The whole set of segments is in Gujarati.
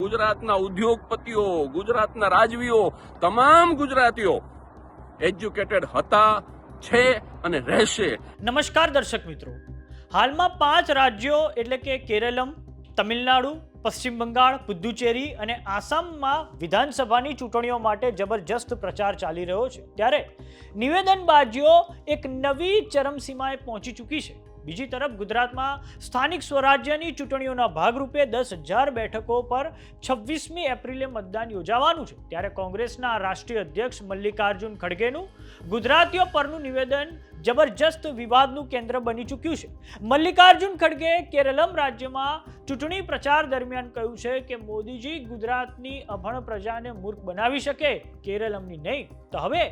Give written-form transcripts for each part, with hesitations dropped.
ગુજરાતના ઉદ્યોગપતિઓ, ગુજરાતના રાજવીઓ, તમામ ગુજરાતીઓ એજ્યુકેટેડ હતા, છે અને રહેશે. નમસ્કાર દર્શક મિત્રો, હાલમાં 5 રાજ્યો એટલે કે કેરળમ, તમિલનાડુ, પશ્ચિમ બંગાળ, પુદુચેરી અને આસામમાં વિધાનસભાની ચૂંટણીઓ માટે જબરજસ્ત પ્રચાર ચાલી રહ્યો છે. ત્યારે નિવેદનબાજીઓ એક નવી ચરમસીમાએ પહોંચી ચૂકી છે. બીજી તરફ ગુજરાતમાં સ્થાનિક સ્વરાજ્યની ચૂંટણીઓના ભાગરૂપે 10,000 બેઠકો પર 26મી એપ્રિલે મતદાન યોજાવાનું છે. ત્યારે કોંગ્રેસના રાષ્ટ્રીય અધ્યક્ષ મલ્લિકાર્જુન ખડગેનું ગુજરાતીઓ પરનું નિવેદન જબરજસ્ત વિવાદનું કેન્દ્ર બની ચૂક્યું છે. મલ્લિકાર્જુન ખડગે કેરળમ રાજ્યમાં ચૂંટણી પ્રચાર દરમિયાન કહ્યું છે કે મોદીજી ગુજરાતની અભણ પ્રજાને મૂર્ખ બનાવી શકે, કેરળમની નહીં. તો હવે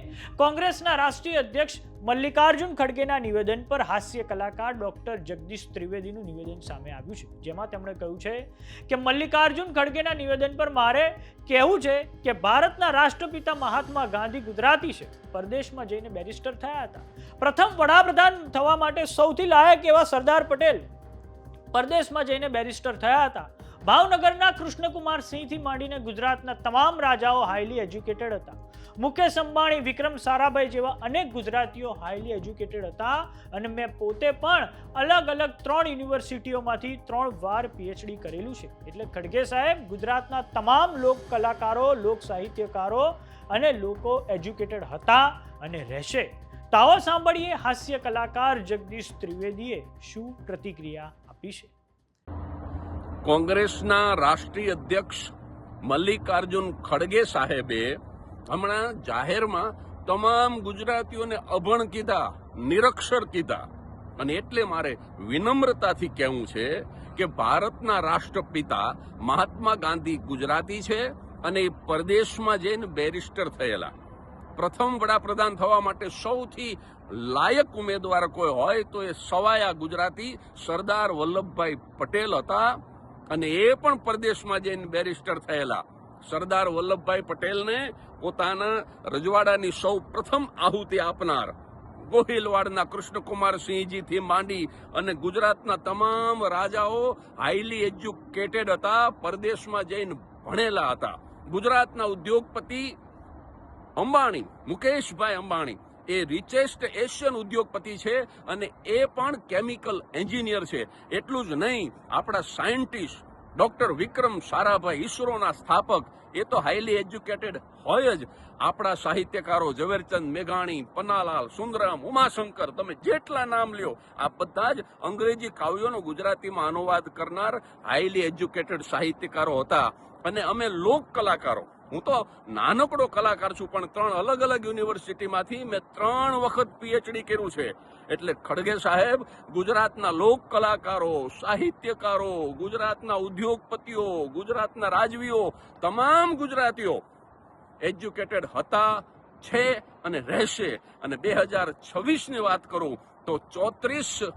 કોંગ્રેસના રાષ્ટ્રીય અધ્યક્ષ મલ્લિકાર્જુન ખડગેના નિવેદન પર હાસ્ય કલાકાર ડોક્ટર જગદીશ ત્રિવેદીનું નિવેદન સામે આવ્યું છે, જેમાં તેમણે કહ્યું છે કે મલ્લિકાર્જુન ખડગેના નિવેદન પર મારે કહેવું છે કે ભારતના રાષ્ટ્રપિતા મહાત્મા ગાંધી ગુજરાતી છે, પરદેશમાં જઈને બેરિસ્ટર થયા હતા. પ્રથમ વડાપ્રધાન થવા માટે સૌથી લાયક એવા સરદાર પટેલ પરદેશમાં જઈને બેરિસ્ટર થયા હતા. ભાવનગરના કૃષ્ણકુમાર સિંહથી માંડીને ગુજરાતના તમામ રાજાઓ હાઈલી એજ્યુકેટેડ હતા. મુકેશ અંબાણી, વિક્રમ સારાભાઈ જેવા અનેક ગુજરાતીઓ હાઈલી એજ્યુકેટેડ હતા અને મેં પોતે પણ અલગ અલગ 3 યુનિવર્સિટીઓમાંથી 3 વાર પીએચડી કરેલું છે. એટલે ખડગે સાહેબ ગુજરાતના તમામ લોક કલાકારો, લોક સાહિત્યકારો અને લોકો એજ્યુકેટેડ હતા અને રહેશે. તો આવો સાંભળીએ હાસ્ય કલાકાર જગદીશ ત્રિવેદીએ શું પ્રતિક્રિયા આપી છે. કોંગ્રેસના રાષ્ટ્રીય અધ્યક્ષ મલ્લિકાર્જુન ખડગે સાહેબે હમણાં જાહેરમાં તમામ ગુજરાતીઓને અભણ કીધા, નિરક્ષર કીધા. અને એટલે મારે વિનમ્રતાથી કહેવું છે કે ભારતના રાષ્ટ્રપિતા મહાત્મા ગાંધી ગુજરાતી છે અને એ પરદેશમાં જઈને બેરિસ્ટર થયેલા. પ્રથમ વડાપ્રધાન થવા માટે સૌથી લાયક ઉમેદવાર કોઈ હોય તો એ સવાયા ગુજરાતી સરદાર વલ્લભભાઈ પટેલ હતા અને એ પણ પરદેશમાં જઈને બેરિસ્ટર થયેલા. સરદાર વલ્લભભાઈ પટેલને પોતાના રજવાડાની સૌ પ્રથમ આહુતિ આપનાર ગોહિલવાડના કૃષ્ણકુમાર સિંહજીથી માંડી અને ગુજરાતના તમામ રાજાઓ હાઈલી એજ્યુકેટેડ હતા, પરદેશમાં જઈને ભણેલા હતા. ગુજરાતના ઉદ્યોગપતિ અંબાણી, મુકેશભાઈ અંબાણી એ રિચેસ્ટ એશિયન ઉદ્યોગપતિ છે અને એ પણ કેમિકલ એન્જિનિયર છે. એટલું જ નહીં, આપણા સાયન્ટિસ્ટ ડોક્ટર વિક્રમ સારાભાઈ, ઈસરોના સ્થાપક, એ તો હાઈલી એજ્યુકેટેડ હોય જ. આપણા સાહિત્યકારો ઝવેરચંદ મેઘાણી, પન્નાલાલ સુંદરમ, ઉમાશંકર, તમે જેટલા નામ લ્યો, આ બધા જ અંગ્રેજી કાવ્યોનો ગુજરાતીમાં અનુવાદ કરનાર હાઈલી એજ્યુકેટેડ સાહિત્યકારો હતા. અને અમે લોક કલાકારો, હું તો નાનકડો કલાકાર છું પણ 3 અલગ અલગ યુનિવર્સિટીમાંથી મેં 3 વખત પીએચડી કર્યું છે. એટલે ખડગે સાહેબ ગુજરાતના લોક કલાકારો, સાહિત્યકારો, ગુજરાતના ઉદ્યોગપતિઓ, ગુજરાતના રાજવીઓ, તમામ ગુજરાતીઓ એજ્યુકેટેડ હતા, છે અને રહેશે. અને 2026ની વાત કરું તો 34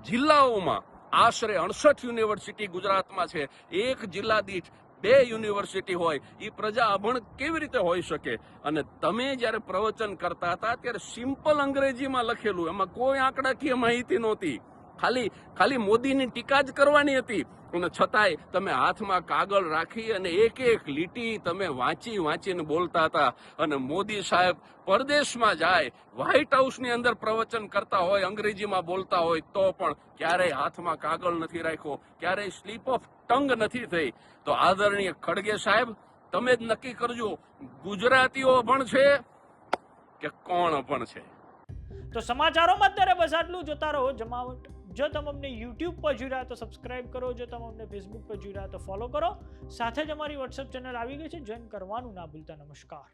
જિલ્લાઓમાં આશરે 68 યુનિવર્સિટી ગુજરાતમાં છે. એક જિલ્લા દીઠ 2 યુનિવર્સિટી હોય, એ પ્રજા અભણ કેવી રીતે હોઈ શકે? અને તમે જ્યારે પ્રવચન કરતા હતા ત્યારે સિમ્પલ અંગ્રેજીમાં લખેલું, એમાં કોઈ આંકડાકીય માહિતી નહોતી, ખાલી મોદીની ટીકા જ કરવાની હતી. અને છતાંય તમે હાથમાં કાગળ રાખી અને એક એક લીટી તમે વાંચીને બોલતા હતા. અને મોદી સાહેબ પરદેશમાં જાય, વ્હાઇટ હાઉસની અંદર પ્રવચન કરતા હોય, અંગ્રેજીમાં બોલતા હોય, તો પણ ક્યારેય હાથમાં કાગળ નથી રાખ્યો, ક્યારેય સ્લીપ ઓફ ટંગ નથી થઈ. તો આદરણીય ખડગે સાહેબ, તમે જ નક્કી કરજો, ગુજરાતીઓ અભણ છે કે કોણ અભણ છે? તો સમાચારોમાં અત્યારે બસ આટલું. જોતા રહો જમાવટ. જો તમે અમને યુટ્યુબ પર જોઈ રહ્યા તો સબસ્ક્રાઇબ કરો, જો તમે અમને ફેસબુક પર જોઈ રહ્યા તો ફોલો કરો. સાથે જ અમારી વોટ્સએપ ચેનલ આવી ગઈ છે, જોઈન કરવાનું ના ભૂલતા. નમસ્કાર.